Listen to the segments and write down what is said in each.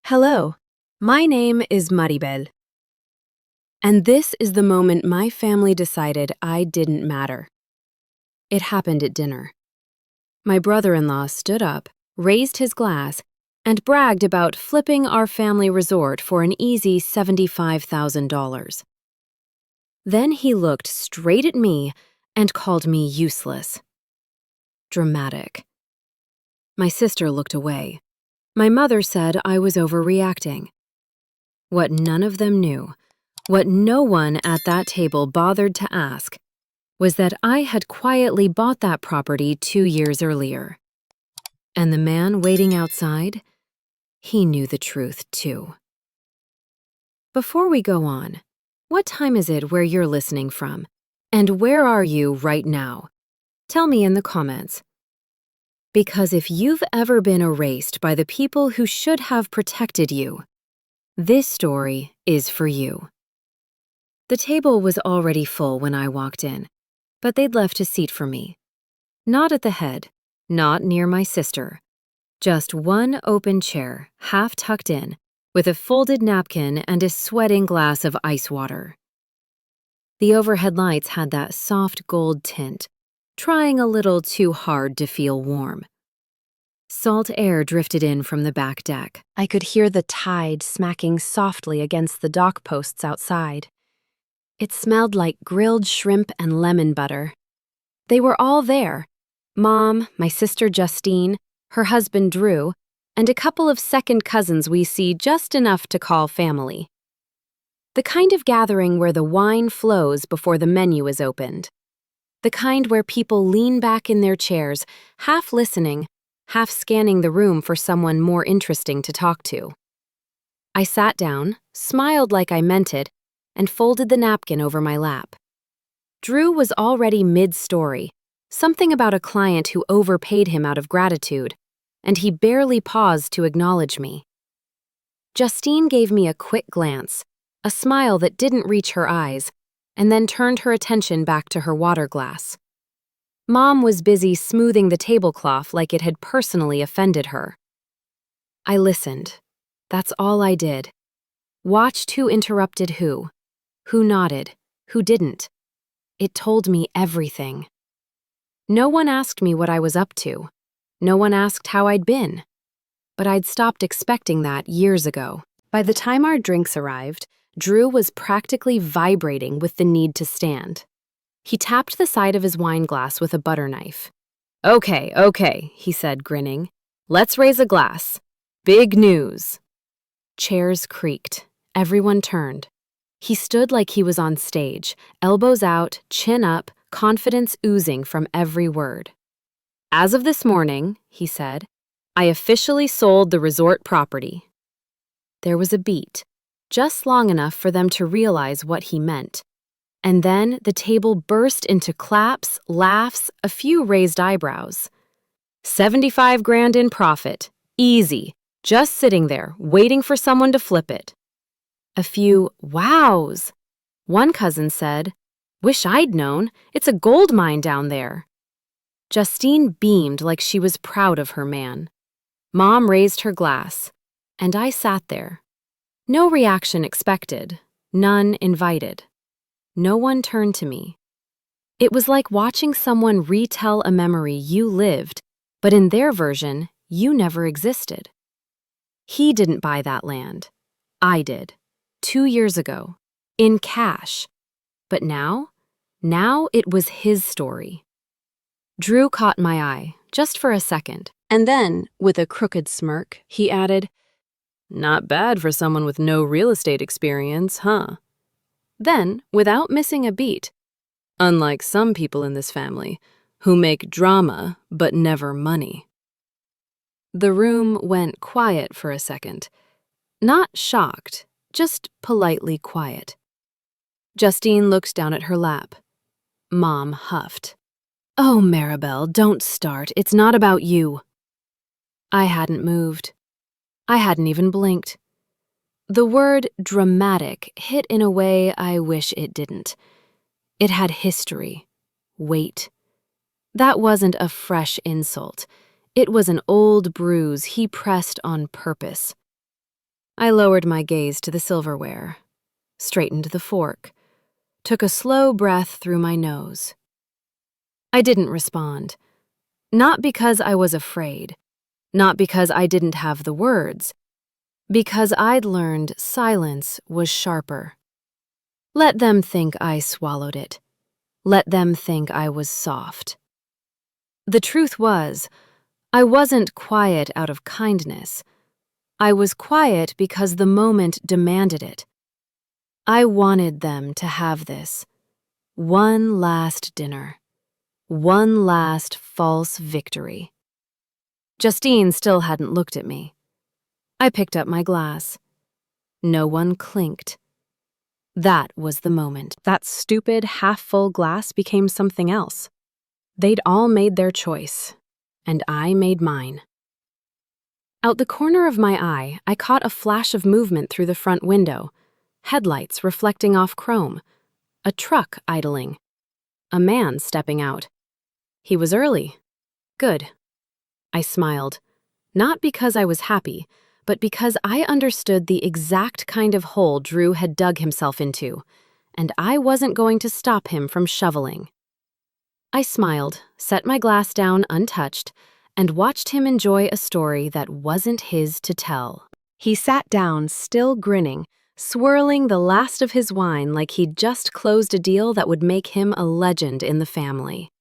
Hello, my name is Maribel, and this is the moment my family decided I didn't matter. It happened at dinner. My brother-in-law stood up, raised his glass, and bragged about flipping our family resort for an easy $75,000. Then he looked straight at me and called me useless. Dramatic. My sister looked away. My mother said I was overreacting. What none of them knew, what no one at that table bothered to ask, was that I had quietly bought that property 2 years earlier. And the man waiting outside, he knew the truth too. Before we go on, what time is it where you're listening from? And where are you right now? Tell me in the comments. Because if you've ever been erased by the people who should have protected you, this story is for you. The table was already full when I walked in, but they'd left a seat for me. Not at the head, not near my sister. Just one open chair, half tucked in, with a folded napkin and a sweating glass of ice water. The overhead lights had that soft gold tint, trying a little too hard to feel warm. Salt air drifted in from the back deck. I could hear the tide smacking softly against the dock posts outside. It smelled like grilled shrimp and lemon butter. They were all there. Mom, my sister Justine, her husband Drew, and a couple of second cousins we see just enough to call family. The kind of gathering where the wine flows before the menu is opened. The kind where people lean back in their chairs, half listening, half scanning the room for someone more interesting to talk to. I sat down, smiled like I meant it, and folded the napkin over my lap. Drew was already mid-story, something about a client who overpaid him out of gratitude, and he barely paused to acknowledge me. Justine gave me a quick glance, a smile that didn't reach her eyes, and then turned her attention back to her water glass. Mom was busy smoothing the tablecloth like it had personally offended her. I listened. That's all I did. Watched who interrupted who nodded, who didn't. It told me everything. No one asked me what I was up to. No one asked how I'd been. But I'd stopped expecting that years ago. By the time our drinks arrived, Drew was practically vibrating with the need to stand. He tapped the side of his wine glass with a butter knife. Okay, he said, grinning. Let's raise a glass. Big news. Chairs creaked. Everyone turned. He stood like he was on stage, elbows out, chin up, confidence oozing from every word. As of this morning, he said, I officially sold the resort property. There was a beat, just long enough for them to realize what he meant. And then the table burst into claps, laughs, a few raised eyebrows. 75 grand in profit. Easy. Just sitting there, waiting for someone to flip it. A few wows. One cousin said, Wish I'd known. It's a gold mine down there. Justine beamed like she was proud of her man. Mom raised her glass, and I sat there. No reaction expected, none invited. No one turned to me. It was like watching someone retell a memory you lived, but in their version, you never existed. He didn't buy that land. I did. 2 years ago. In cash. But now it was his story. Drew caught my eye, just for a second, and then, with a crooked smirk, he added, Not bad for someone with no real estate experience, huh? Then, without missing a beat, unlike some people in this family, who make drama but never money. The room went quiet for a second. Not shocked, just politely quiet. Justine looked down at her lap. Mom huffed. Oh, Maribel, don't start. It's not about you. I hadn't moved. I hadn't even blinked. The word dramatic hit in a way I wish it didn't. It had history, weight. That wasn't a fresh insult. It was an old bruise he pressed on purpose. I lowered my gaze to the silverware, straightened the fork, took a slow breath through my nose. I didn't respond. Not because I was afraid, not because I didn't have the words, because I'd learned silence was sharper. Let them think I swallowed it. Let them think I was soft. The truth was, I wasn't quiet out of kindness. I was quiet because the moment demanded it. I wanted them to have this. One last dinner. One last false victory. Justine still hadn't looked at me. I picked up my glass. No one clinked. That was the moment. That stupid, half-full glass became something else. They'd all made their choice, and I made mine. Out the corner of my eye, I caught a flash of movement through the front window, headlights reflecting off chrome, a truck idling, a man stepping out. He was early. Good. I smiled, not because I was happy, but because I understood the exact kind of hole Drew had dug himself into, and I wasn't going to stop him from shoveling. I smiled, set my glass down untouched, and watched him enjoy a story that wasn't his to tell. He sat down, still grinning, swirling the last of his wine like he'd just closed a deal that would make him a legend in the family.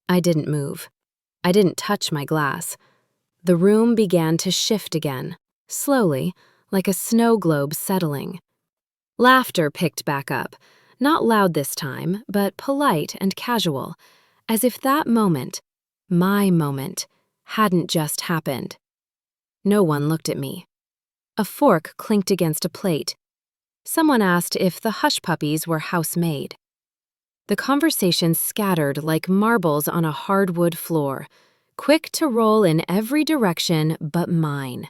I didn't move. I didn't touch my glass. The room began to shift again, slowly, like a snow globe settling. Laughter picked back up, not loud this time, but polite and casual, as if that moment, my moment, hadn't just happened. No one looked at me. A fork clinked against a plate. Someone asked if the hush puppies were house-made. The conversation scattered like marbles on a hardwood floor, quick to roll in every direction but mine.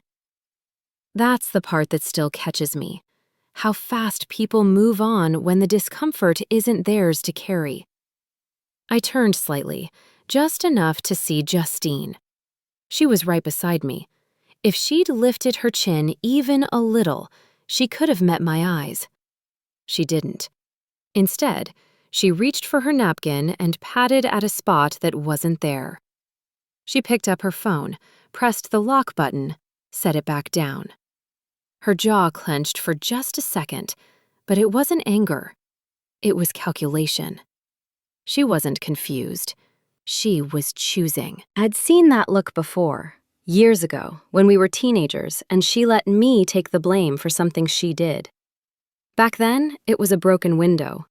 That's the part that still catches me. How fast people move on when the discomfort isn't theirs to carry. I turned slightly, just enough to see Justine. She was right beside me. If she'd lifted her chin even a little, she could have met my eyes. She didn't. Instead, she reached for her napkin and patted at a spot that wasn't there. She picked up her phone, pressed the lock button, set it back down. Her jaw clenched for just a second, but it wasn't anger. It was calculation. She wasn't confused. She was choosing. I'd seen that look before, years ago, when we were teenagers, and she let me take the blame for something she did. Back then, it was a broken window.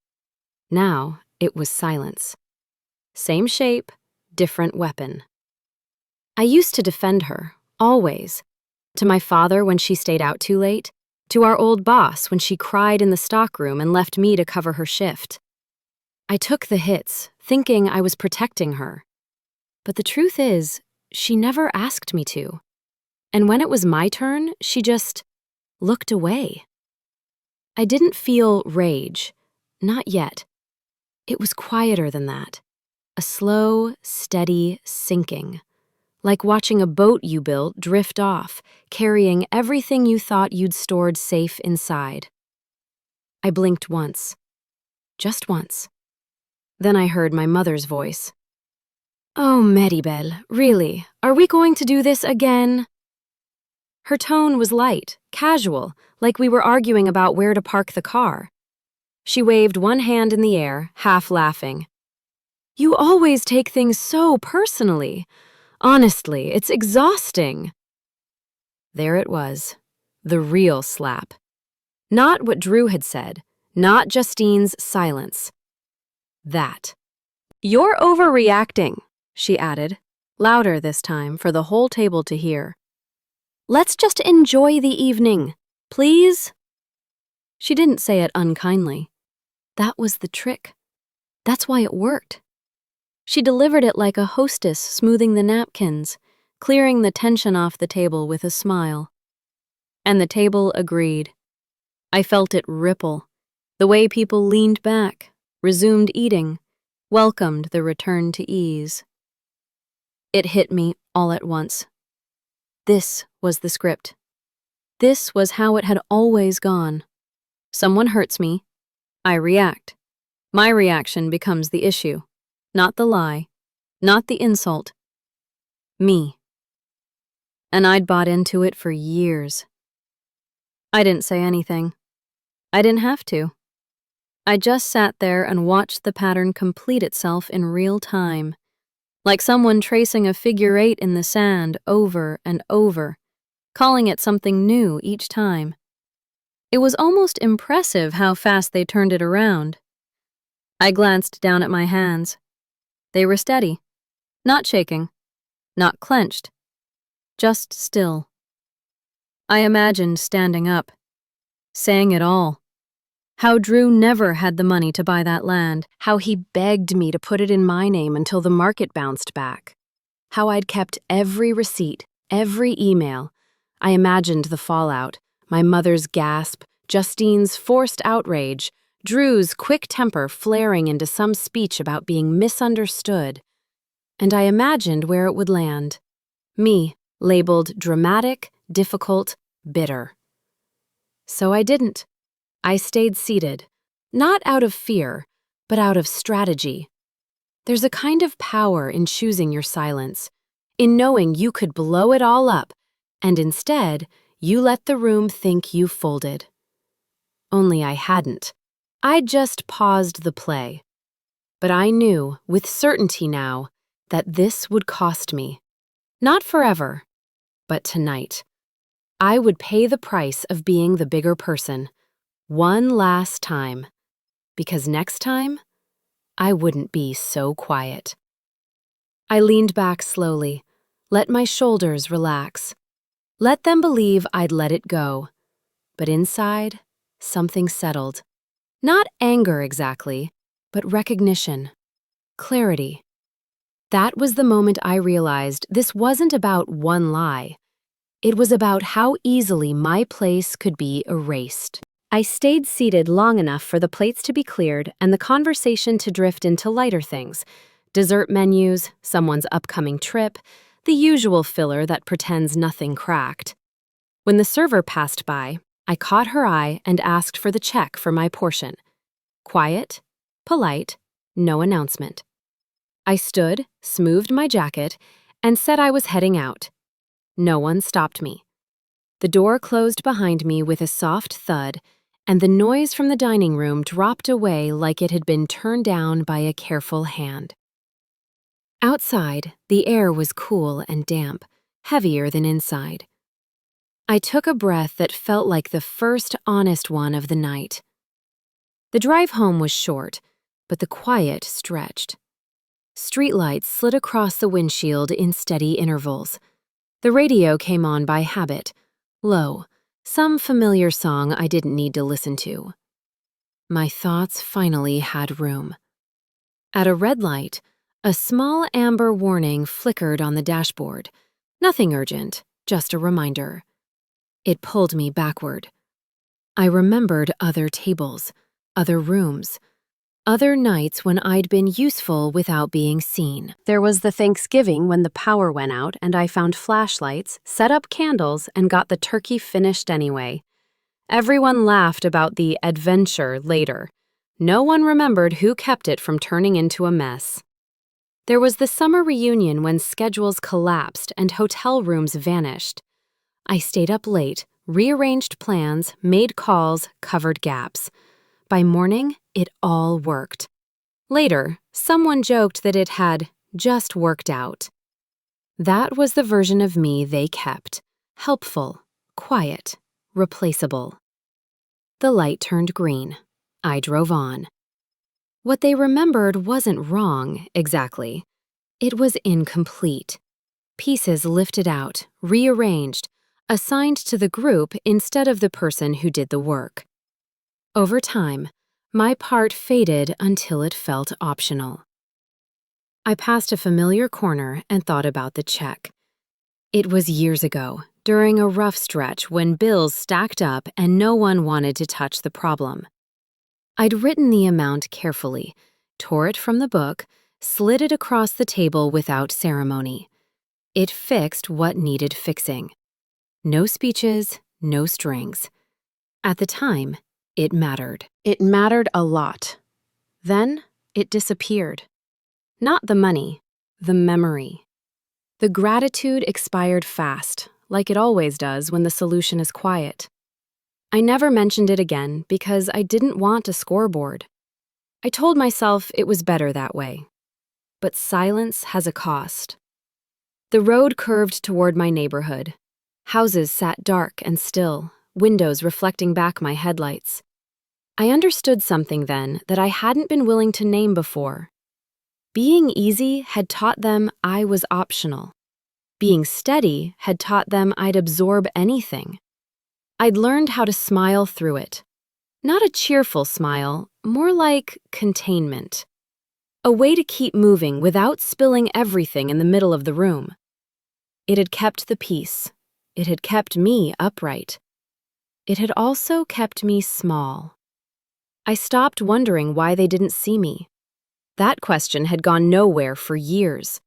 Now, it was silence. Same shape, different weapon. I used to defend her, always. To my father when she stayed out too late, to our old boss when she cried in the stockroom and left me to cover her shift. I took the hits, thinking I was protecting her. But the truth is, she never asked me to. And when it was my turn, she just looked away. I didn't feel rage, not yet. It was quieter than that, a slow, steady sinking. Like watching a boat you built drift off, carrying everything you thought you'd stored safe inside. I blinked once. Just once. Then I heard my mother's voice. "Oh, Maribel, really, are we going to do this again?" Her tone was light, casual, like we were arguing about where to park the car. She waved one hand in the air, half laughing. "You always take things so personally. Honestly, it's exhausting." There it was, the real slap. Not what Drew had said, not Justine's silence. That. "You're overreacting," she added, louder this time for the whole table to hear. "Let's just enjoy the evening, please?" She didn't say it unkindly. That was the trick. That's why it worked. She delivered it like a hostess smoothing the napkins, clearing the tension off the table with a smile. And the table agreed. I felt it ripple, the way people leaned back, resumed eating, welcomed the return to ease. It hit me all at once. This was the script. This was how it had always gone. Someone hurts me, I react. My reaction becomes the issue, not the lie, not the insult. Me. And I'd bought into it for years. I didn't say anything. I didn't have to. I just sat there and watched the pattern complete itself in real time, like someone tracing a figure 8 in the sand over and over, calling it something new each time. It was almost impressive how fast they turned it around. I glanced down at my hands. They were steady, not shaking, not clenched, just still. I imagined standing up, saying it all. How Drew never had the money to buy that land, how he begged me to put it in my name until the market bounced back, how I'd kept every receipt, every email. I imagined the fallout, my mother's gasp, Justine's forced outrage, Drew's quick temper flaring into some speech about being misunderstood. And I imagined where it would land. Me, labeled dramatic, difficult, bitter. So I didn't. I stayed seated, not out of fear, but out of strategy. There's a kind of power in choosing your silence, in knowing you could blow it all up, and instead, you let the room think you folded. Only I hadn't. I'd just paused the play. But I knew, with certainty now, that this would cost me. Not forever, but tonight. I would pay the price of being the bigger person. One last time, because next time, I wouldn't be so quiet. I leaned back slowly, let my shoulders relax, let them believe I'd let it go. But inside, something settled. Not anger exactly, but recognition, clarity. That was the moment I realized this wasn't about one lie. It was about how easily my place could be erased. I stayed seated long enough for the plates to be cleared and the conversation to drift into lighter things. Dessert menus, someone's upcoming trip, the usual filler that pretends nothing cracked. When the server passed by, I caught her eye and asked for the check for my portion. Quiet, polite, no announcement. I stood, smoothed my jacket, and said I was heading out. No one stopped me. The door closed behind me with a soft thud, and the noise from the dining room dropped away like it had been turned down by a careful hand. Outside, the air was cool and damp, heavier than inside. I took a breath that felt like the first honest one of the night. The drive home was short, but the quiet stretched. Streetlights slid across the windshield in steady intervals. The radio came on by habit, low, some familiar song I didn't need to listen to. My thoughts finally had room. At a red light, a small amber warning flickered on the dashboard. Nothing urgent, just a reminder. It pulled me backward. I remembered other tables, other rooms, other nights when I'd been useful without being seen. There was the Thanksgiving when the power went out and I found flashlights, set up candles, and got the turkey finished anyway. Everyone laughed about the adventure later. No one remembered who kept it from turning into a mess. There was the summer reunion when schedules collapsed and hotel rooms vanished. I stayed up late, rearranged plans, made calls, covered gaps. By morning, it all worked. Later, someone joked that it had just worked out. That was the version of me they kept. Helpful, quiet, replaceable. The light turned green. I drove on. What they remembered wasn't wrong, exactly. It was incomplete. Pieces lifted out, rearranged, assigned to the group instead of the person who did the work. Over time, my part faded until it felt optional. I passed a familiar corner and thought about the check. It was years ago, during a rough stretch when bills stacked up and no one wanted to touch the problem. I'd written the amount carefully, tore it from the book, slid it across the table without ceremony. It fixed what needed fixing. No speeches, no strings. At the time, it mattered. It mattered a lot. Then, it disappeared. Not the money, the memory. The gratitude expired fast, like it always does when the solution is quiet. I never mentioned it again because I didn't want a scoreboard. I told myself it was better that way. But silence has a cost. The road curved toward my neighborhood. Houses sat dark and still, windows reflecting back my headlights. I understood something then that I hadn't been willing to name before. Being easy had taught them I was optional. Being steady had taught them I'd absorb anything. I'd learned how to smile through it. Not a cheerful smile, more like containment. A way to keep moving without spilling everything in the middle of the room. It had kept the peace. It had kept me upright. It had also kept me small. I stopped wondering why they didn't see me. That question had gone nowhere for years.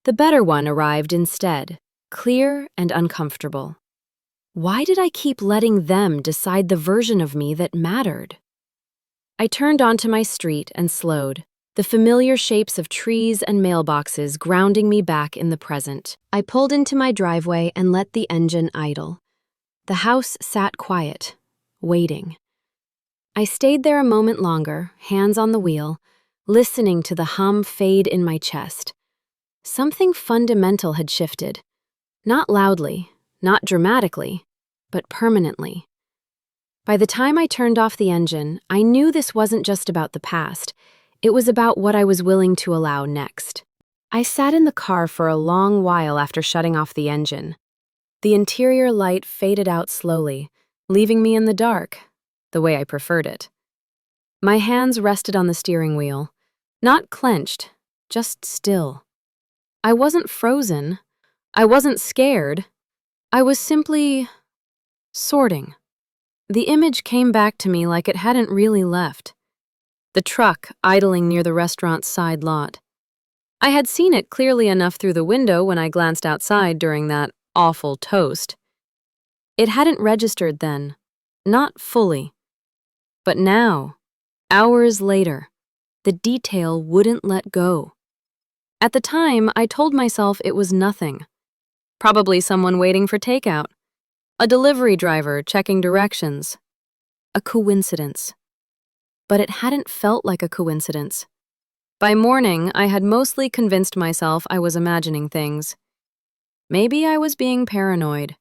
The better one arrived instead, clear and uncomfortable. Why did I keep letting them decide the version of me that mattered? I turned onto my street and slowed, the familiar shapes of trees and mailboxes grounding me back in the present. I pulled into my driveway and let the engine idle. The house sat quiet, waiting. I stayed there a moment longer, hands on the wheel, listening to the hum fade in my chest. Something fundamental had shifted. Not loudly, not dramatically, but permanently. By the time I turned off the engine, I knew this wasn't just about the past. It was about what I was willing to allow next. I sat in the car for a long while after shutting off the engine. The interior light faded out slowly, leaving me in the dark, the way I preferred it. My hands rested on the steering wheel, not clenched, just still. I wasn't frozen. I wasn't scared. I was simply sorting. The image came back to me like it hadn't really left. The truck idling near the restaurant's side lot. I had seen it clearly enough through the window when I glanced outside during that awful toast. It hadn't registered then, not fully. But now, hours later, the detail wouldn't let go. At the time, I told myself it was nothing. Probably someone waiting for takeout. A delivery driver checking directions. A coincidence. But it hadn't felt like a coincidence. By morning, I had mostly convinced myself I was imagining things. Maybe I was being paranoid.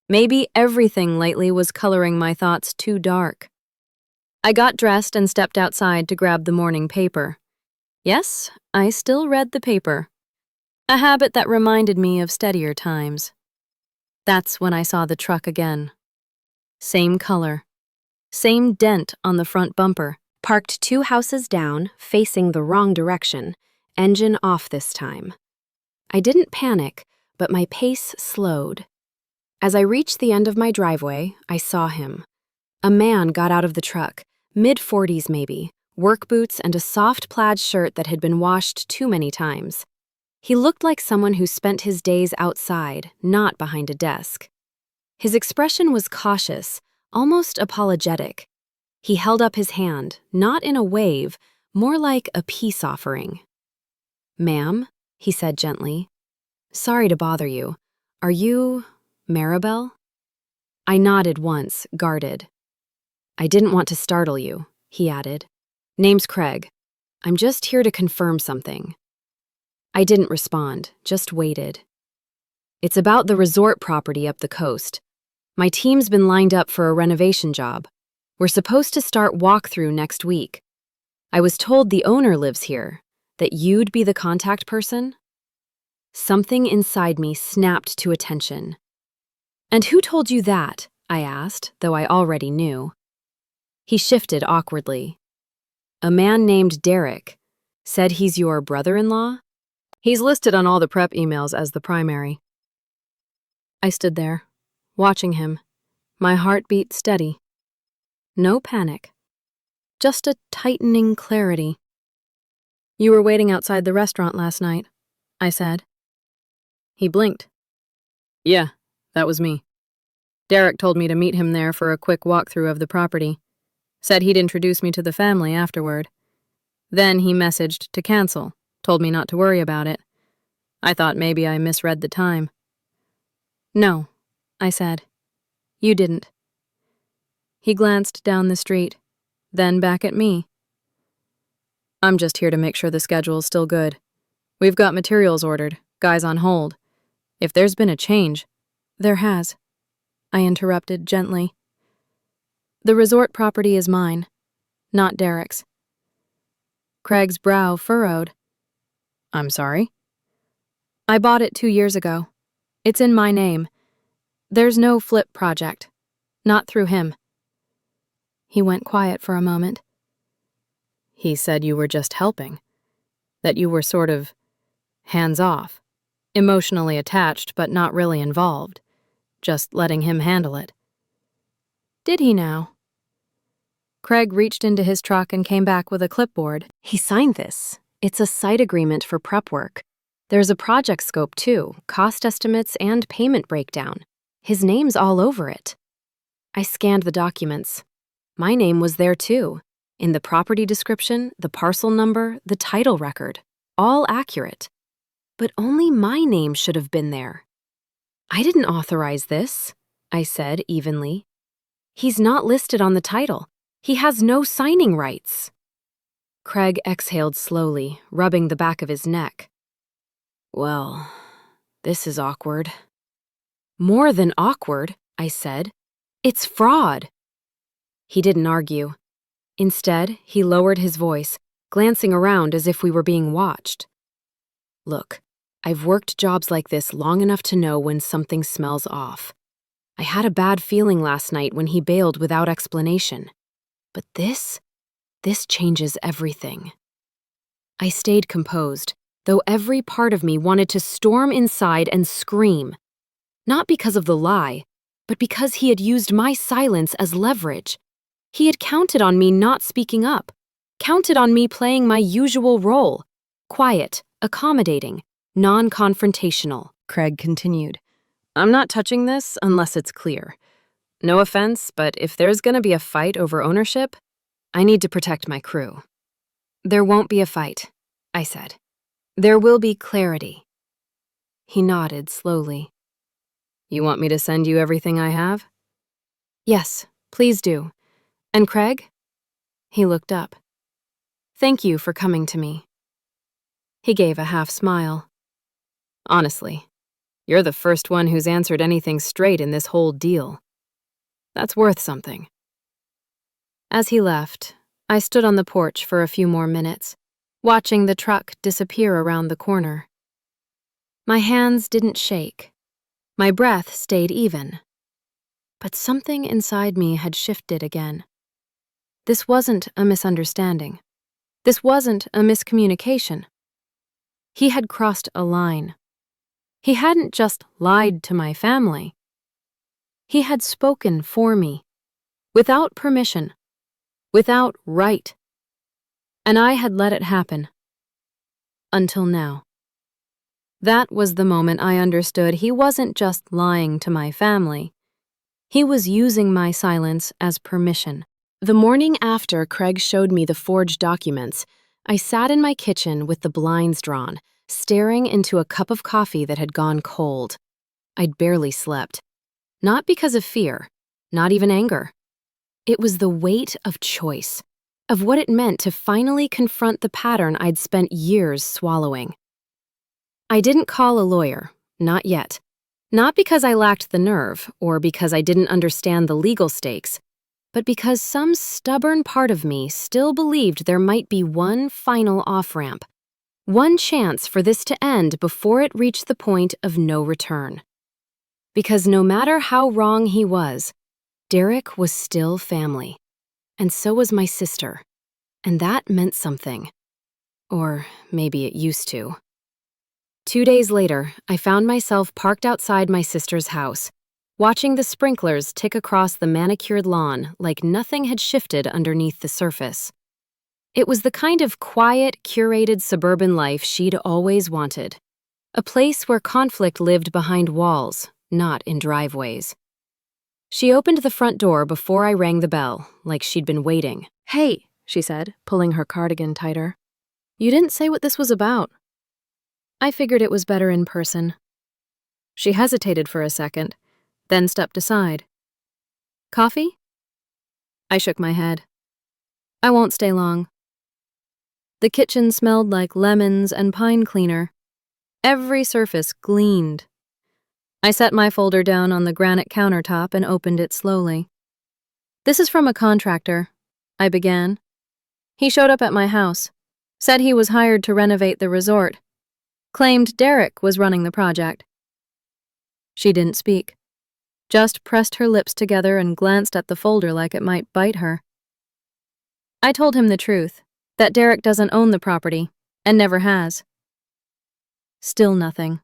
Maybe everything lately was coloring my thoughts too dark. I got dressed and stepped outside to grab the morning paper. Yes, I still read the paper. A habit that reminded me of steadier times. That's when I saw the truck again. Same color. Same dent on the front bumper. Parked 2 houses down, facing the wrong direction. Engine off this time. I didn't panic, but my pace slowed. As I reached the end of my driveway, I saw him. A man got out of the truck, mid-40s maybe, work boots and a soft plaid shirt that had been washed too many times. He looked like someone who spent his days outside, not behind a desk. His expression was cautious, almost apologetic. He held up his hand, not in a wave, more like a peace offering. "Ma'am," he said gently, "sorry to bother you. Are you Maribel?" I nodded once, guarded. "I didn't want to startle you," he added. "Name's Craig. I'm just here to confirm something." I didn't respond, just waited. "It's about the resort property up the coast. My team's been lined up for a renovation job. We're supposed to start walkthrough next week. I was told the owner lives here, that you'd be the contact person." Something inside me snapped to attention. "And who told you that?" I asked, though I already knew. He shifted awkwardly. "A man named Derek. Said he's your brother-in-law? He's listed on all the prep emails as the primary." I stood there, watching him, my heartbeat steady. No panic, just a tightening clarity. "You were waiting outside the restaurant last night," I said. He blinked. "Yeah, that was me." Derek told me to meet him there for a quick walkthrough of the property. Said he'd introduce me to the family afterward. Then he messaged to cancel, told me not to worry about it. I thought maybe I misread the time. No, I said. You didn't. He glanced down the street, then back at me. I'm just here to make sure the schedule's still good. We've got materials ordered, guys on hold. If there's been a change, there has, I interrupted gently. The resort property is mine, not Derek's. Craig's brow furrowed. I'm sorry? I bought it 2 years ago. It's in my name. There's no flip project. Not through him. He went quiet for a moment. He said you were just helping. That you were sort of hands-off, emotionally attached but not really involved, just letting him handle it. Did he now? Craig reached into his truck and came back with a clipboard. He signed this. It's a site agreement for prep work. There's a project scope too, cost estimates and payment breakdown. His name's all over it. I scanned the documents. My name was there too. In the property description, the parcel number, the title record. All accurate. But only my name should have been there. I didn't authorize this, I said evenly. He's not listed on the title. He has no signing rights. Craig exhaled slowly, rubbing the back of his neck. Well, this is awkward. More than awkward, I said. It's fraud. He didn't argue. Instead, he lowered his voice, glancing around as if we were being watched. Look, I've worked jobs like this long enough to know when something smells off. I had a bad feeling last night when he bailed without explanation. But this changes everything. I stayed composed, though every part of me wanted to storm inside and scream. Not because of the lie, but because he had used my silence as leverage. He had counted on me not speaking up, counted on me playing my usual role, quiet, accommodating, non-confrontational. Craig continued. I'm not touching this unless it's clear. No offense, but if there's gonna be a fight over ownership, I need to protect my crew. There won't be a fight, I said. There will be clarity. He nodded slowly. You want me to send you everything I have? Yes, please do. And Craig? He looked up. Thank you for coming to me. He gave a half smile. Honestly, you're the first one who's answered anything straight in this whole deal. That's worth something. As he left, I stood on the porch for a few more minutes, watching the truck disappear around the corner. My hands didn't shake. My breath stayed even. But something inside me had shifted again. This wasn't a misunderstanding. This wasn't a miscommunication. He had crossed a line. He hadn't just lied to my family. He had spoken for me, without permission, without right. And I had let it happen. Until now. That was the moment I understood he wasn't just lying to my family. He was using my silence as permission. The morning after Craig showed me the forged documents, I sat in my kitchen with the blinds drawn, staring into a cup of coffee that had gone cold. I'd barely slept. Not because of fear, not even anger. It was the weight of choice, of what it meant to finally confront the pattern I'd spent years swallowing. I didn't call a lawyer, not yet. Not because I lacked the nerve or because I didn't understand the legal stakes, but because some stubborn part of me still believed there might be one final off-ramp, one chance for this to end before it reached the point of no return. Because no matter how wrong he was, Derek was still family, and so was my sister, and that meant something. Or maybe it used to. 2 days later, I found myself parked outside my sister's house, watching the sprinklers tick across the manicured lawn like nothing had shifted underneath the surface. It was the kind of quiet, curated suburban life she'd always wanted. A place where conflict lived behind walls, not in driveways. She opened the front door before I rang the bell, like she'd been waiting. "Hey," she said, pulling her cardigan tighter. "You didn't say what this was about." I figured it was better in person. She hesitated for a second, then stepped aside. "Coffee?" I shook my head. "I won't stay long." The kitchen smelled like lemons and pine cleaner. Every surface gleamed. I set my folder down on the granite countertop and opened it slowly. "This is from a contractor," I began. "He showed up at my house, said he was hired to renovate the resort, claimed Derek was running the project." She didn't speak, just pressed her lips together and glanced at the folder like it might bite her. I told him the truth, that Derek doesn't own the property, and never has. Still nothing.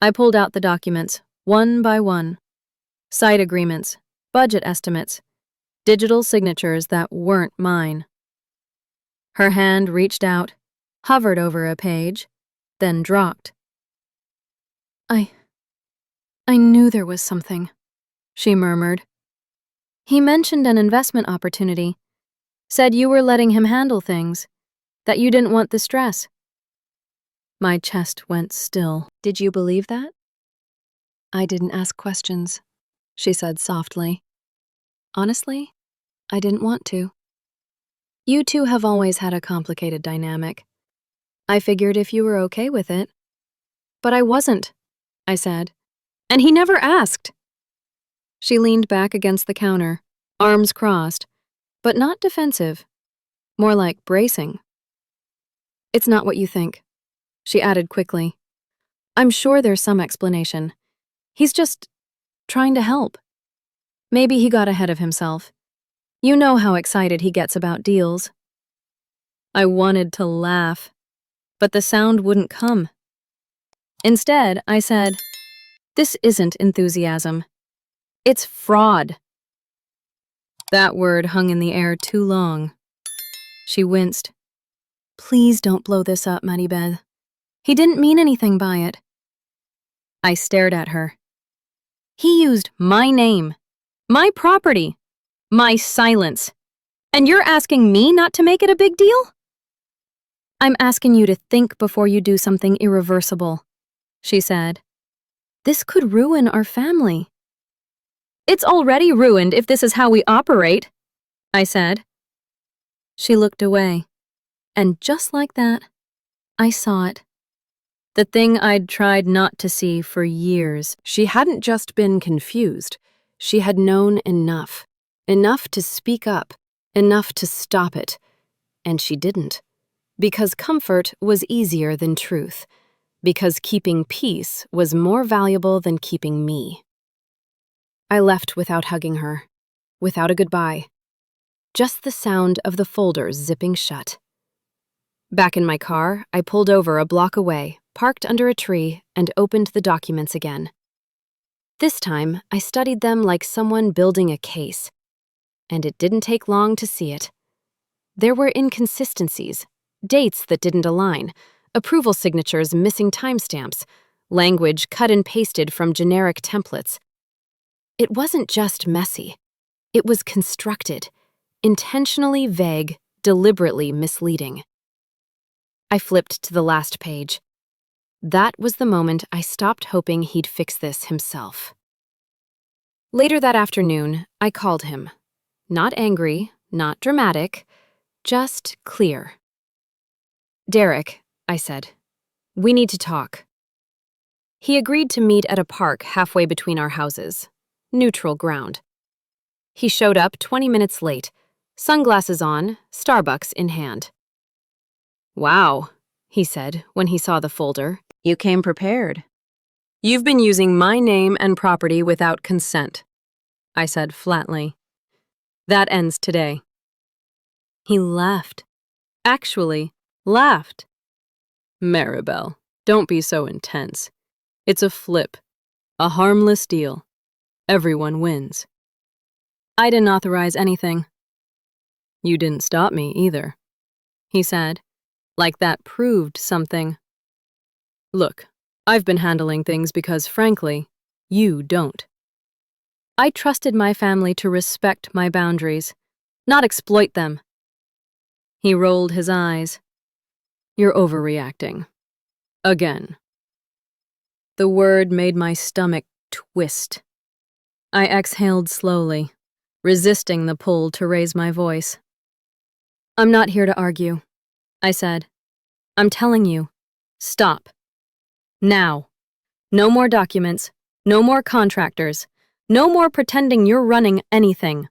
I pulled out the documents, one by one. Site agreements, budget estimates, digital signatures that weren't mine. Her hand reached out, hovered over a page, then dropped. I knew there was something," she murmured. "He mentioned an investment opportunity, said you were letting him handle things, that you didn't want the stress." My chest went still. "Did you believe that?" "I didn't ask questions," she said softly. "Honestly, I didn't want to. You two have always had a complicated dynamic. I figured if you were okay with it." "But I wasn't," I said. "And he never asked." She leaned back against the counter, arms crossed, but not defensive, more like bracing. "It's not what you think," she added quickly. "I'm sure there's some explanation. He's just trying to help. Maybe he got ahead of himself. You know how excited he gets about deals." I wanted to laugh, but the sound wouldn't come. Instead, I said, "This isn't enthusiasm. It's fraud." That word hung in the air too long. She winced. "Please don't blow this up, Maribel. He didn't mean anything by it." I stared at her. "He used my name, my property, my silence. And you're asking me not to make it a big deal?" "I'm asking you to think before you do something irreversible," she said. "This could ruin our family." "It's already ruined if this is how we operate," I said. She looked away, and just like that, I saw it. The thing I'd tried not to see for years. She hadn't just been confused. She had known enough. Enough to speak up. Enough to stop it. And she didn't. Because comfort was easier than truth. Because keeping peace was more valuable than keeping me. I left without hugging her. Without a goodbye. Just the sound of the folders zipping shut. Back in my car, I pulled over a block away, parked under a tree, and opened the documents again. This time, I studied them like someone building a case. And it didn't take long to see it. There were inconsistencies, dates that didn't align, approval signatures missing timestamps, language cut and pasted from generic templates. It wasn't just messy. It was constructed, intentionally vague, deliberately misleading. I flipped to the last page. That was the moment I stopped hoping he'd fix this himself. Later that afternoon, I called him. Not angry, not dramatic, just clear. "Derek," I said, "we need to talk." He agreed to meet at a park halfway between our houses. Neutral ground. He showed up 20 minutes late, sunglasses on, Starbucks in hand. "Wow," he said when he saw the folder. "You came prepared." "You've been using my name and property without consent," I said flatly. "That ends today." He laughed. Actually, laughed. "Maribel, don't be so intense. It's a flip. A harmless deal. Everyone wins." "I didn't authorize anything." "You didn't stop me either," he said, like that proved something. "Look, I've been handling things because, frankly, you don't." I trusted my family to respect my boundaries, not exploit them. He rolled his eyes. You're overreacting. Again. The word made my stomach twist. I exhaled slowly, resisting the pull to raise my voice. I'm not here to argue, I said. I'm telling you, stop. Now. No more documents, no more contractors, no more pretending you're running anything.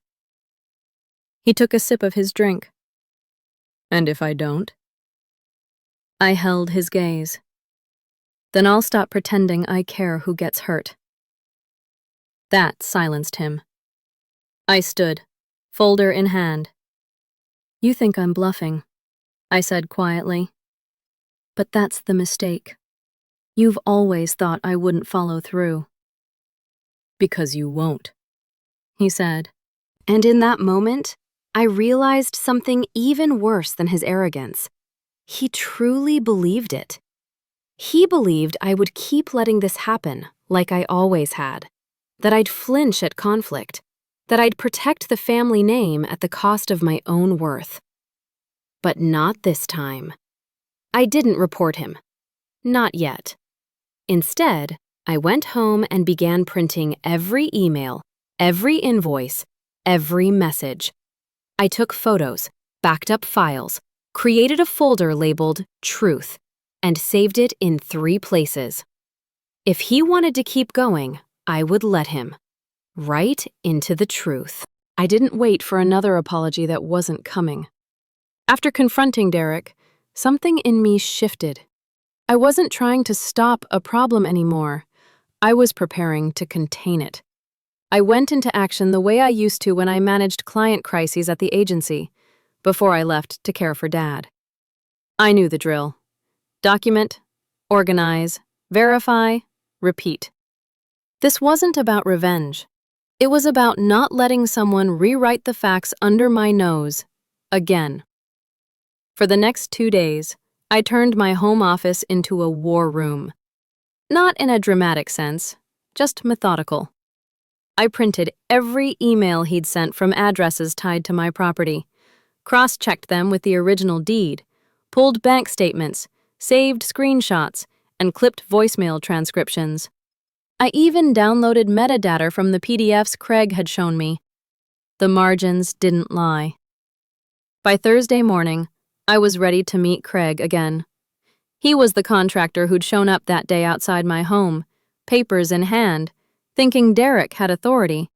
He took a sip of his drink. And if I don't? I held his gaze. Then I'll stop pretending I care who gets hurt. That silenced him. I stood, folder in hand. You think I'm bluffing, I said quietly. But that's the mistake. You've always thought I wouldn't follow through. Because you won't, he said. And in that moment, I realized something even worse than his arrogance. He truly believed it. He believed I would keep letting this happen, like I always had, that I'd flinch at conflict, that I'd protect the family name at the cost of my own worth. But not this time. I didn't report him. Not yet. Instead, I went home and began printing every email, every invoice, every message. I took photos, backed up files, created a folder labeled Truth, and saved it in 3 places. If he wanted to keep going, I would let him. Right into the truth. I didn't wait for another apology that wasn't coming. After confronting Derek, something in me shifted. I wasn't trying to stop a problem anymore. I was preparing to contain it. I went into action the way I used to when I managed client crises at the agency, before I left to care for Dad. I knew the drill. Document, organize, verify, repeat. This wasn't about revenge. It was about not letting someone rewrite the facts under my nose, again. For the next 2 days, I turned my home office into a war room. Not in a dramatic sense, just methodical. I printed every email he'd sent from addresses tied to my property, cross-checked them with the original deed, pulled bank statements, saved screenshots, and clipped voicemail transcriptions. I even downloaded metadata from the PDFs Craig had shown me. The margins didn't lie. By Thursday morning, I was ready to meet Craig again. He was the contractor who'd shown up that day outside my home, papers in hand, thinking Derek had authority.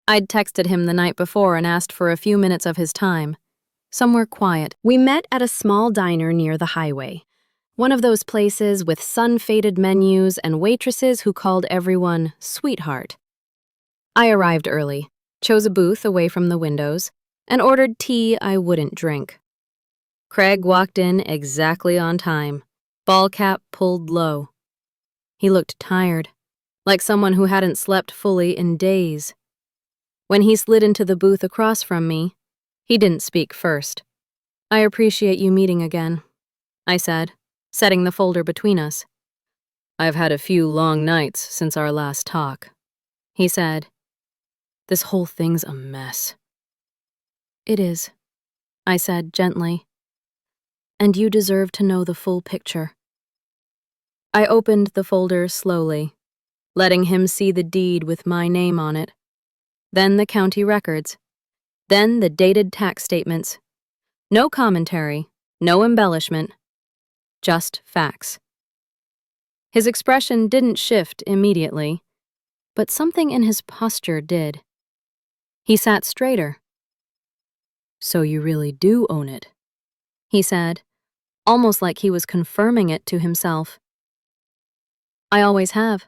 I'd texted him the night before and asked for a few minutes of his time. Somewhere quiet. We met at a small diner near the highway. One of those places with sun-faded menus and waitresses who called everyone sweetheart. I arrived early, chose a booth away from the windows, and ordered tea I wouldn't drink. Craig walked in exactly on time, ball cap pulled low. He looked tired, like someone who hadn't slept fully in days. When he slid into the booth across from me, he didn't speak first. I appreciate you meeting again, I said, setting the folder between us. I've had a few long nights since our last talk, he said. This whole thing's a mess. It is, I said gently. And you deserve to know the full picture. I opened the folder slowly, letting him see the deed with my name on it, then the county records, then the dated tax statements. No commentary, no embellishment, just facts. His expression didn't shift immediately, but something in his posture did. He sat straighter. So you really do own it, he said, almost like he was confirming it to himself. I always have,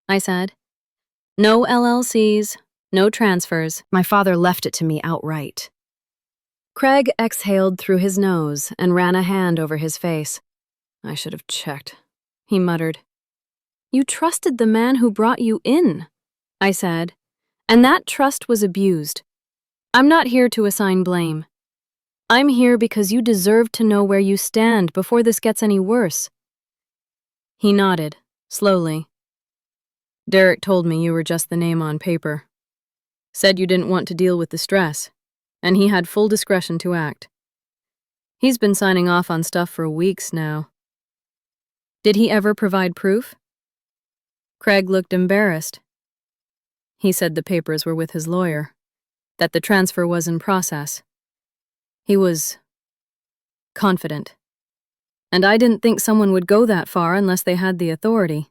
I said. No LLCs, no transfers. My father left it to me outright. Craig exhaled through his nose and ran a hand over his face. I should have checked, he muttered. You trusted the man who brought you in, I said, and that trust was abused. I'm not here to assign blame. I'm here because you deserve to know where you stand before this gets any worse. He nodded, slowly. Derek told me you were just the name on paper, Said you didn't want to deal with the stress, and he had full discretion to act. He's been signing off on stuff for weeks now. Did he ever provide proof? Craig looked embarrassed. He said the papers were with his lawyer, that the transfer was in process. He was confident. And I didn't think someone would go that far unless they had the authority.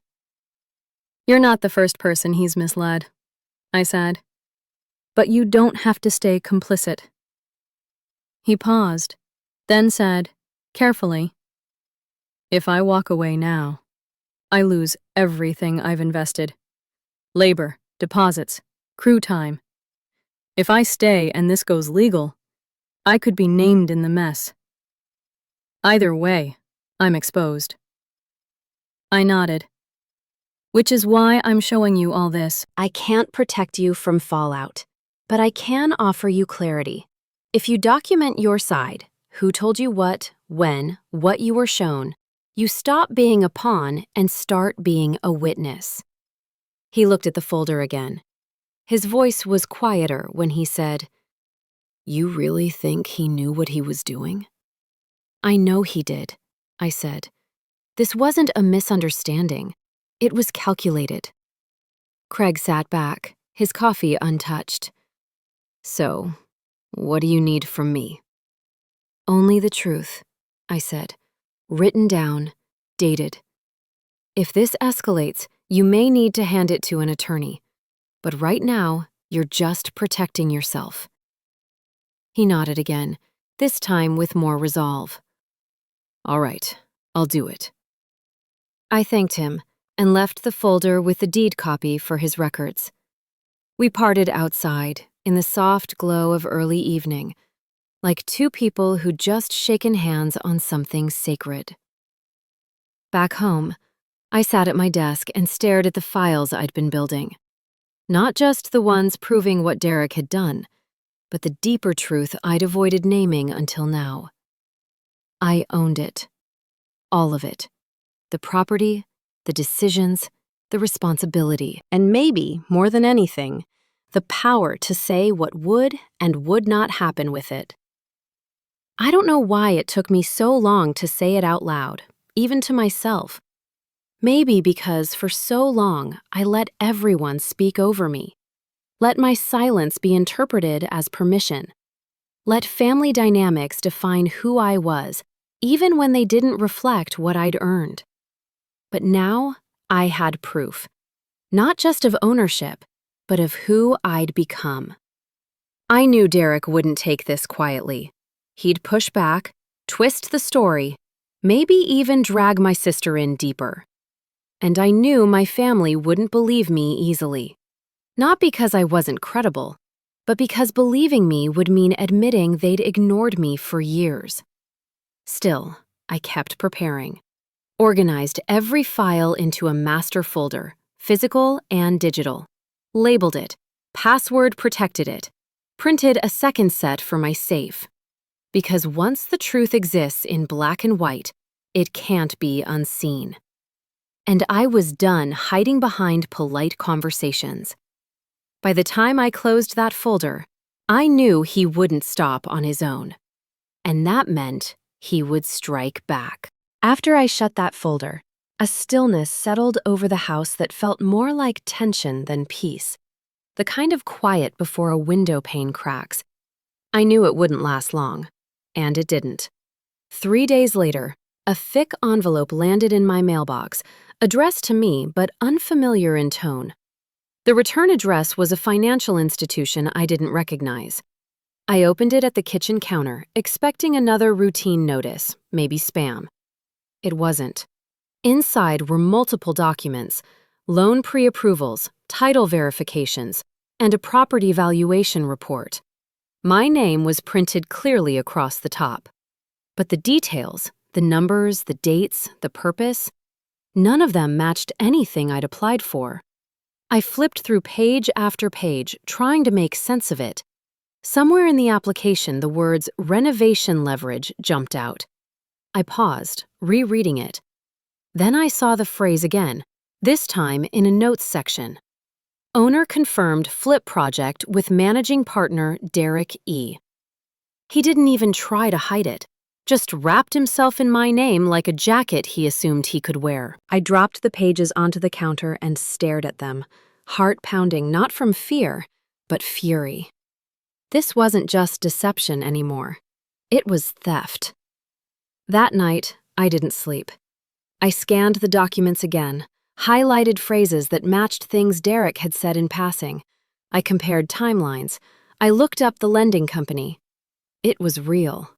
You're not the first person he's misled, I said. But you don't have to stay complicit. He paused, then said, carefully, if I walk away now, I lose everything I've invested. Labor, deposits, crew time. If I stay and this goes legal, I could be named in the mess. Either way, I'm exposed. I nodded. Which is why I'm showing you all this. I can't protect you from fallout, but I can offer you clarity. If you document your side, who told you what, when, what you were shown, you stop being a pawn and start being a witness. He looked at the folder again. His voice was quieter when he said, You really think he knew what he was doing? I know he did, I said. This wasn't a misunderstanding. It was calculated. Craig sat back, his coffee untouched. So, what do you need from me? Only the truth, I said. Written down, dated. If this escalates, you may need to hand it to an attorney. But right now, you're just protecting yourself. He nodded again, this time with more resolve. All right, I'll do it. I thanked him and left the folder with the deed copy for his records. We parted outside in the soft glow of early evening, like two people who'd just shaken hands on something sacred. Back home, I sat at my desk and stared at the files I'd been building. Not just the ones proving what Derek had done, but the deeper truth I'd avoided naming until now. I owned it. All of it. The property, the decisions, the responsibility, and maybe, more than anything, the power to say what would and would not happen with it. I don't know why it took me so long to say it out loud, even to myself. Maybe because for so long I let everyone speak over me. Let my silence be interpreted as permission. Let family dynamics define who I was, even when they didn't reflect what I'd earned. But now I had proof, not just of ownership, but of who I'd become. I knew Derek wouldn't take this quietly. He'd push back, twist the story, maybe even drag my sister in deeper. And I knew my family wouldn't believe me easily. Not because I wasn't credible, but because believing me would mean admitting they'd ignored me for years. Still, I kept preparing. Organized every file into a master folder, physical and digital. Labeled it, password protected it, printed a second set for my safe. Because once the truth exists in black and white, it can't be unseen. And I was done hiding behind polite conversations. By the time I closed that folder, I knew he wouldn't stop on his own. And that meant he would strike back. After I shut that folder, a stillness settled over the house that felt more like tension than peace. The kind of quiet before a window pane cracks. I knew it wouldn't last long. And it didn't. 3 days later, a thick envelope landed in my mailbox, addressed to me but unfamiliar in tone. The return address was a financial institution I didn't recognize. I opened it at the kitchen counter, expecting another routine notice, maybe spam. It wasn't. Inside were multiple documents, loan pre-approvals, title verifications, and a property valuation report. My name was printed clearly across the top. But the details, the numbers, the dates, the purpose, none of them matched anything I'd applied for. I flipped through page after page, trying to make sense of it. Somewhere in the application, the words renovation leverage jumped out. I paused, rereading it. Then I saw the phrase again, this time in a notes section. Owner confirmed flip project with managing partner Derek E. He didn't even try to hide it, just wrapped himself in my name like a jacket he assumed he could wear. I dropped the pages onto the counter and stared at them, heart pounding not from fear, but fury. This wasn't just deception anymore. It was theft. That night, I didn't sleep. I scanned the documents again, highlighted phrases that matched things Derek had said in passing. I compared timelines. I looked up the lending company. It was real.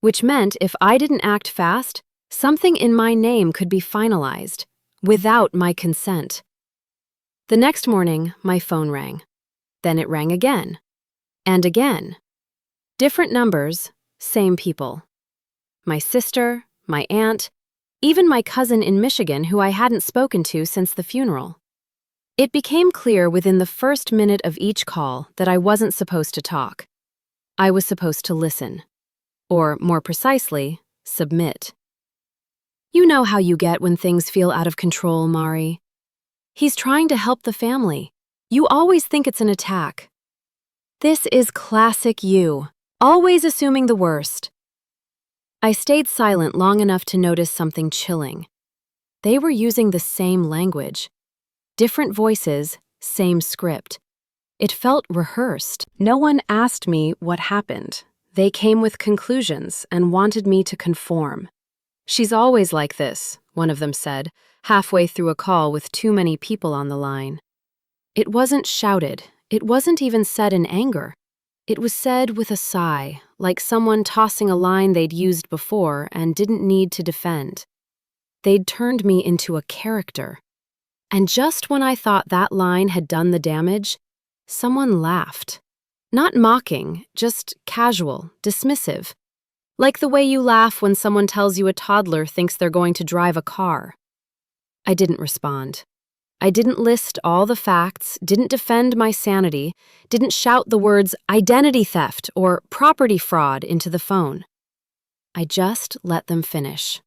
Which meant if I didn't act fast, something in my name could be finalized, without my consent. The next morning, my phone rang. Then it rang again. And again. Different numbers, same people. My sister, my aunt, even my cousin in Michigan who I hadn't spoken to since the funeral. It became clear within the first minute of each call that I wasn't supposed to talk. I was supposed to listen. Or, more precisely, submit. You know how you get when things feel out of control, Mari. He's trying to help the family. You always think it's an attack. This is classic you, always assuming the worst. I stayed silent long enough to notice something chilling. They were using the same language. Different voices, same script. It felt rehearsed. No one asked me what happened. They came with conclusions and wanted me to conform. She's always like this, one of them said, halfway through a call with too many people on the line. It wasn't shouted. It wasn't even said in anger. It was said with a sigh, like someone tossing a line they'd used before and didn't need to defend. They'd turned me into a character. And just when I thought that line had done the damage, someone laughed. Not mocking, just casual, dismissive. Like the way you laugh when someone tells you a toddler thinks they're going to drive a car. I didn't respond. I didn't list all the facts, didn't defend my sanity, didn't shout the words identity theft or property fraud into the phone. I just let them finish.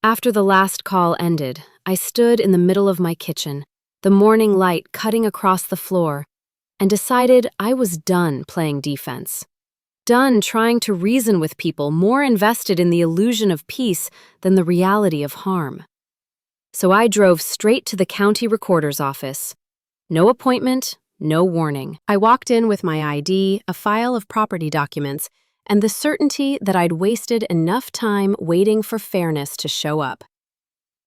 After the last call ended, I stood in the middle of my kitchen, the morning light cutting across the floor, and decided I was done playing defense. Done trying to reason with people more invested in the illusion of peace than the reality of harm. So I drove straight to the county recorder's office. No appointment, no warning. I walked in with my ID, a file of property documents, and the certainty that I'd wasted enough time waiting for fairness to show up.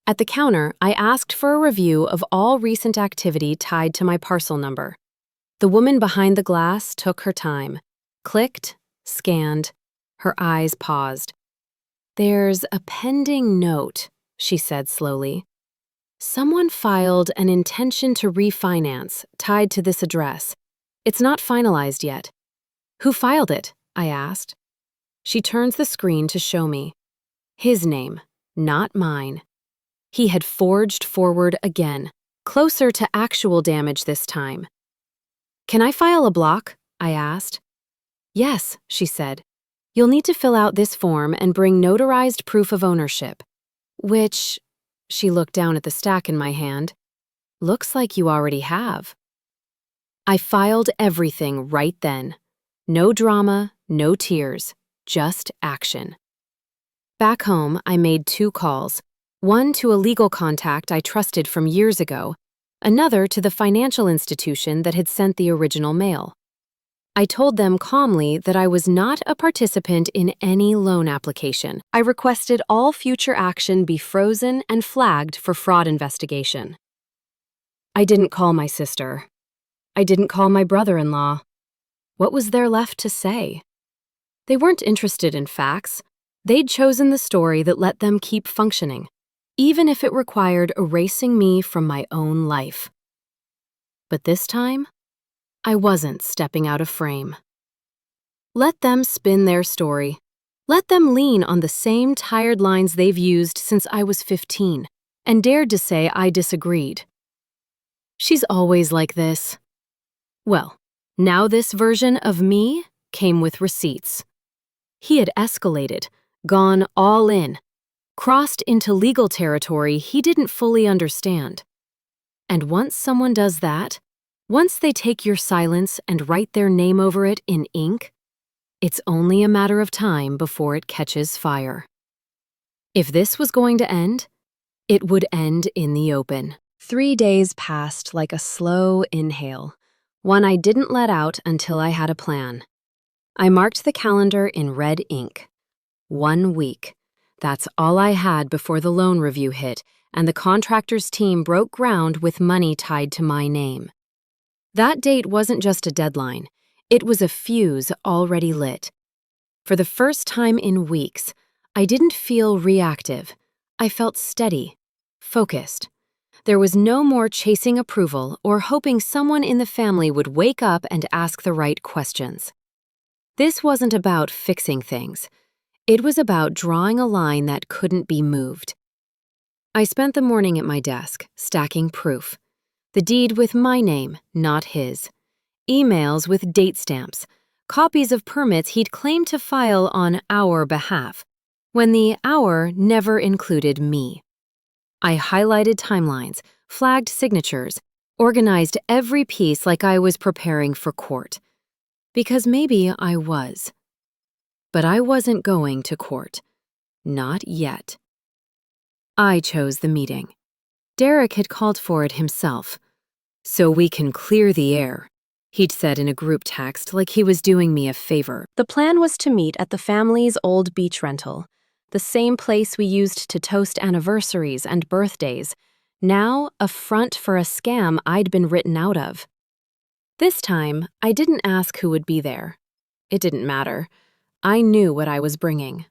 At the counter, I asked for a review of all recent activity tied to my parcel number. The woman behind the glass took her time, clicked, scanned, her eyes paused. "There's a pending note," she said slowly. "Someone filed an intention to refinance tied to this address. It's not finalized yet." "Who filed it?" I asked. She turns the screen to show me. His name, not mine. He had forged forward again, closer to actual damage this time. "Can I file a block?" I asked. "Yes," she said. "You'll need to fill out this form and bring notarized proof of ownership." Which, she looked down at the stack in my hand, "looks like you already have." I filed everything right then. No drama, no tears, just action. Back home, I made 2 calls, one to a legal contact I trusted from years ago, another to the financial institution that had sent the original mail. I told them calmly that I was not a participant in any loan application. I requested all future action be frozen and flagged for fraud investigation. I didn't call my sister. I didn't call my brother-in-law. What was there left to say? They weren't interested in facts. They'd chosen the story that let them keep functioning, even if it required erasing me from my own life. But this time, I wasn't stepping out of frame. Let them spin their story. Let them lean on the same tired lines they've used since I was 15, and dared to say I disagreed. She's always like this. Well, now this version of me came with receipts. He had escalated, gone all in, crossed into legal territory he didn't fully understand. And once someone does that, Once they take your silence and write their name over it in ink, it's only a matter of time before it catches fire. If this was going to end, it would end in the open. 3 days passed like a slow inhale, one I didn't let out until I had a plan. I marked the calendar in red ink. 1 week. That's all I had before the loan review hit, and the contractor's team broke ground with money tied to my name. That date wasn't just a deadline. It was a fuse already lit. For the first time in weeks, I didn't feel reactive. I felt steady, focused. There was no more chasing approval or hoping someone in the family would wake up and ask the right questions. This wasn't about fixing things. It was about drawing a line that couldn't be moved. I spent the morning at my desk, stacking proof. The deed with my name, not his. Emails with date stamps. Copies of permits he'd claimed to file on our behalf, when the our never included me. I highlighted timelines, flagged signatures, organized every piece like I was preparing for court. Because maybe I was. But I wasn't going to court. Not yet. I chose the meeting. Derek had called for it himself. "So we can clear the air," he'd said in a group text like he was doing me a favor. The plan was to meet at the family's old beach rental, the same place we used to toast anniversaries and birthdays, now a front for a scam I'd been written out of. This time, I didn't ask who would be there. It didn't matter. I knew what I was bringing.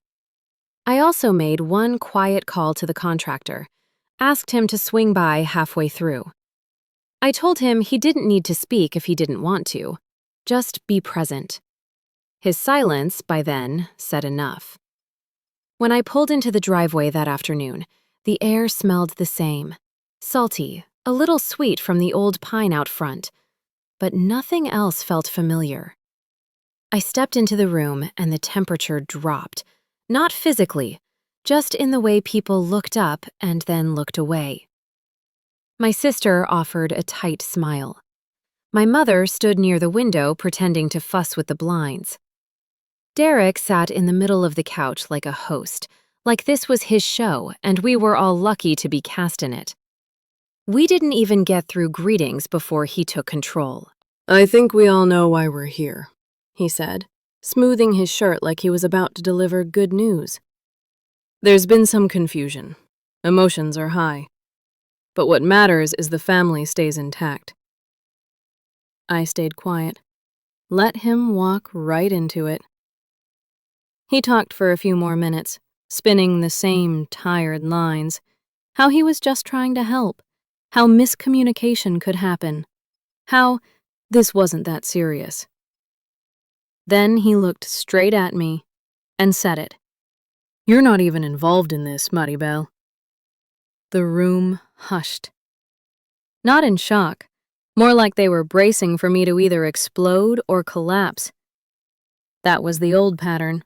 I also made one quiet call to the contractor, asked him to swing by halfway through. I told him he didn't need to speak if he didn't want to, just be present. His silence, by then, said enough. When I pulled into the driveway that afternoon, the air smelled the same, salty, a little sweet from the old pine out front, but nothing else felt familiar. I stepped into the room and the temperature dropped, not physically, just in the way people looked up and then looked away. My sister offered a tight smile. My mother stood near the window pretending to fuss with the blinds. Derek sat in the middle of the couch like a host, like this was his show and we were all lucky to be cast in it. We didn't even get through greetings before he took control. "I think we all know why we're here," he said, smoothing his shirt like he was about to deliver good news. "There's been some confusion. Emotions are high. But what matters is the family stays intact." I stayed quiet. Let him walk right into it. He talked for a few more minutes, spinning the same tired lines. How he was just trying to help. How miscommunication could happen. How this wasn't that serious. Then he looked straight at me and said it. "You're not even involved in this, Maribel." The room hushed. Not in shock, more like they were bracing for me to either explode or collapse. That was the old pattern.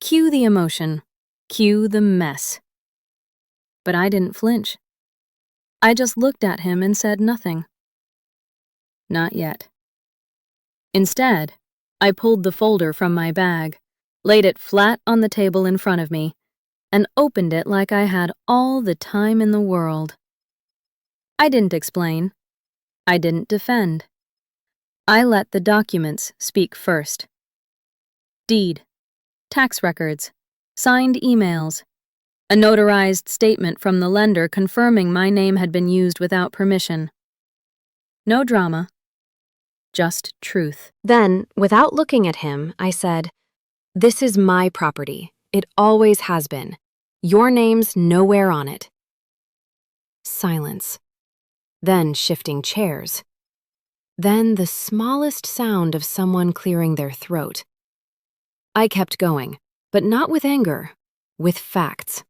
Cue the emotion, cue the mess. But I didn't flinch. I just looked at him and said nothing. Not yet. Instead, I pulled the folder from my bag, laid it flat on the table in front of me, and opened it like I had all the time in the world. I didn't explain. I didn't defend. I let the documents speak first. Deed, tax records, signed emails, a notarized statement from the lender confirming my name had been used without permission. No drama, just truth. Then, without looking at him, I said, "This is my property. It always has been. Your name's nowhere on it." Silence. Then shifting chairs. Then the smallest sound of someone clearing their throat. I kept going, but not with anger, with facts.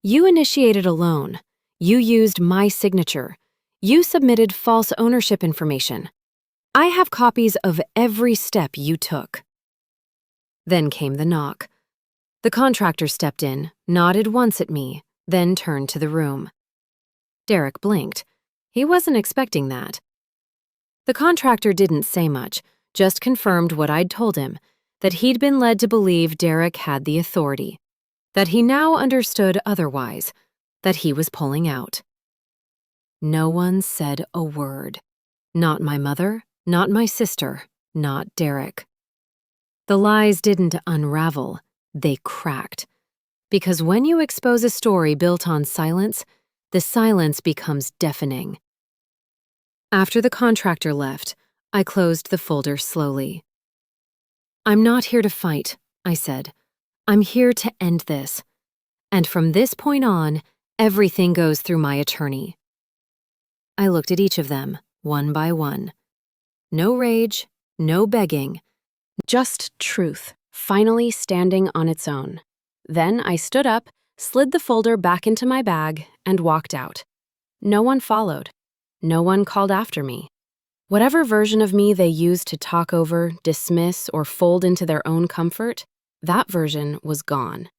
"You initiated a loan. You used my signature. You submitted false ownership information. I have copies of every step you took." Then came the knock. The contractor stepped in, nodded once at me, then turned to the room. Derek blinked. He wasn't expecting that. The contractor didn't say much, just confirmed what I'd told him, that he'd been led to believe Derek had the authority, that he now understood otherwise, that he was pulling out. No one said a word. Not my mother, not my sister, not Derek. The lies didn't unravel, they cracked. Because when you expose a story built on silence, the silence becomes deafening. After the contractor left, I closed the folder slowly. "I'm not here to fight," I said. "I'm here to end this. And from this point on, everything goes through my attorney." I looked at each of them, one by one. No rage, no begging, just truth, finally standing on its own. Then I stood up, slid the folder back into my bag, and walked out. No one followed. No one called after me. Whatever version of me they used to talk over, dismiss, or fold into their own comfort, that version was gone.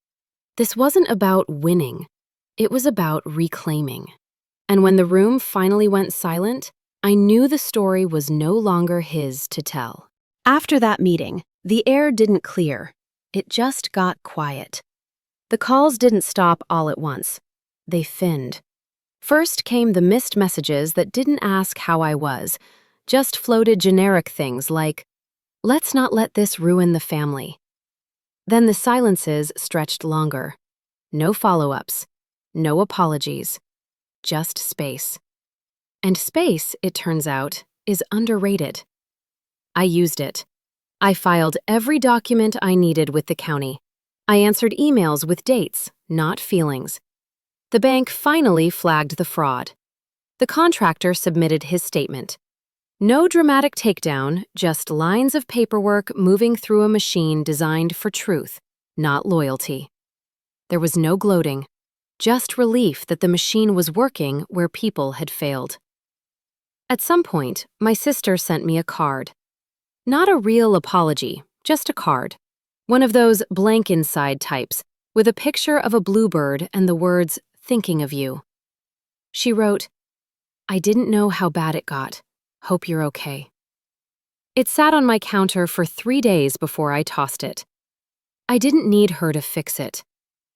This wasn't about winning. It was about reclaiming. And when the room finally went silent, I knew the story was no longer his to tell. After that meeting, the air didn't clear. It just got quiet. The calls didn't stop all at once. They thinned. First came the missed messages that didn't ask how I was, just floated generic things like, "Let's not let this ruin the family." Then the silences stretched longer. No follow-ups, no apologies, just space. And space, it turns out, is underrated. I used it. I filed every document I needed with the county. I answered emails with dates, not feelings. The bank finally flagged the fraud. The contractor submitted his statement. No dramatic takedown, just lines of paperwork moving through a machine designed for truth, not loyalty. There was no gloating, just relief that the machine was working where people had failed. At some point, my sister sent me a card. Not a real apology, just a card. One of those blank inside types, with a picture of a bluebird and the words, "Thinking of you." She wrote, "I didn't know how bad it got. Hope you're okay." It sat on my counter for 3 days before I tossed it. I didn't need her to fix it.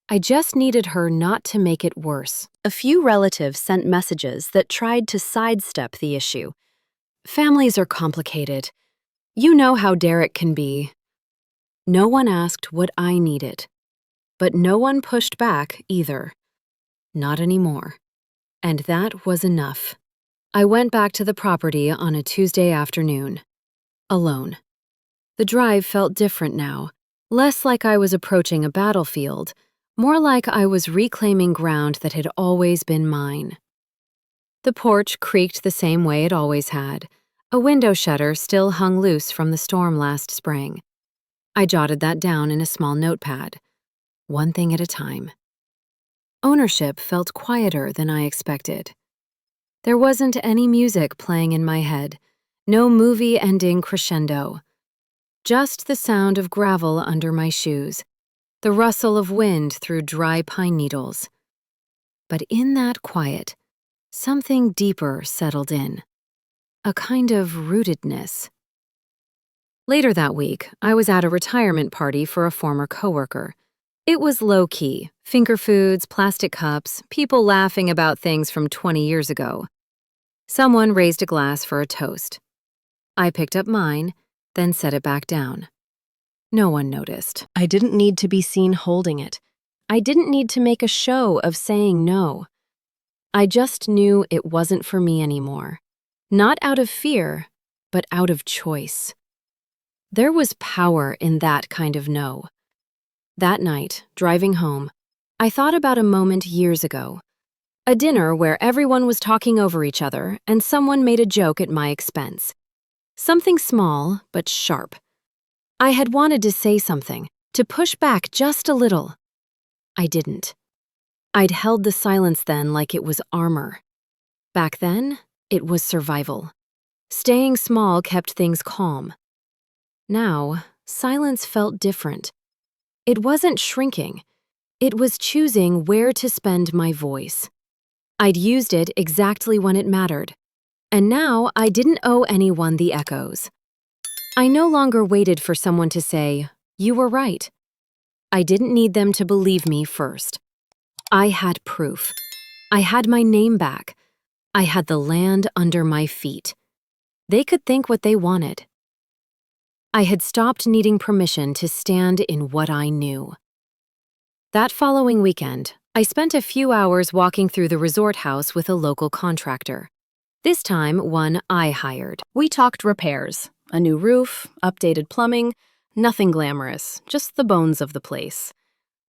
I just needed her not to make it worse. A few relatives sent messages that tried to sidestep the issue. Families are complicated. You know how Derek can be. No one asked what I needed. But no one pushed back either. Not anymore. And that was enough. I went back to the property on a Tuesday afternoon. Alone. The drive felt different now. Less like I was approaching a battlefield. More like I was reclaiming ground that had always been mine. The porch creaked the same way it always had. A window shutter still hung loose from the storm last spring. I jotted that down in a small notepad. One thing at a time. Ownership felt quieter than I expected. There wasn't any music playing in my head, no movie ending crescendo. Just the sound of gravel under my shoes, the rustle of wind through dry pine needles. But in that quiet, something deeper settled in. A kind of rootedness. Later that week, I was at a retirement party for a former coworker. It was low-key, finger foods, plastic cups, people laughing about things from 20 years ago. Someone raised a glass for a toast. I picked up mine, then set it back down. No one noticed. I didn't need to be seen holding it. I didn't need to make a show of saying no. I just knew it wasn't for me anymore. Not out of fear, but out of choice. There was power in that kind of no. That night, driving home, I thought about a moment years ago. A dinner where everyone was talking over each other and someone made a joke at my expense. Something small, but sharp. I had wanted to say something, to push back just a little. I didn't. I'd held the silence then like it was armor. Back then, it was survival. Staying small kept things calm. Now, silence felt different. It wasn't shrinking. It was choosing where to spend my voice. I'd used it exactly when it mattered. And now I didn't owe anyone the echoes. I no longer waited for someone to say, "You were right." I didn't need them to believe me first. I had proof. I had my name back. I had the land under my feet. They could think what they wanted. I had stopped needing permission to stand in what I knew. That following weekend, I spent a few hours walking through the resort house with a local contractor. This time, one I hired. We talked repairs, a new roof, updated plumbing, nothing glamorous, just the bones of the place.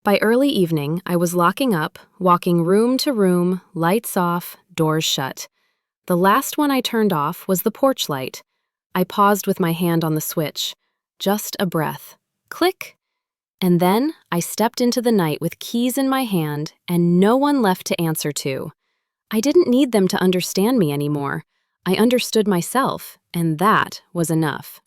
By early evening, I was locking up, walking room to room, lights off, doors shut. The last one I turned off was the porch light. I paused with my hand on the switch. Just a breath. Click. And then I stepped into the night with keys in my hand and no one left to answer to. I didn't need them to understand me anymore. I understood myself, and that was enough.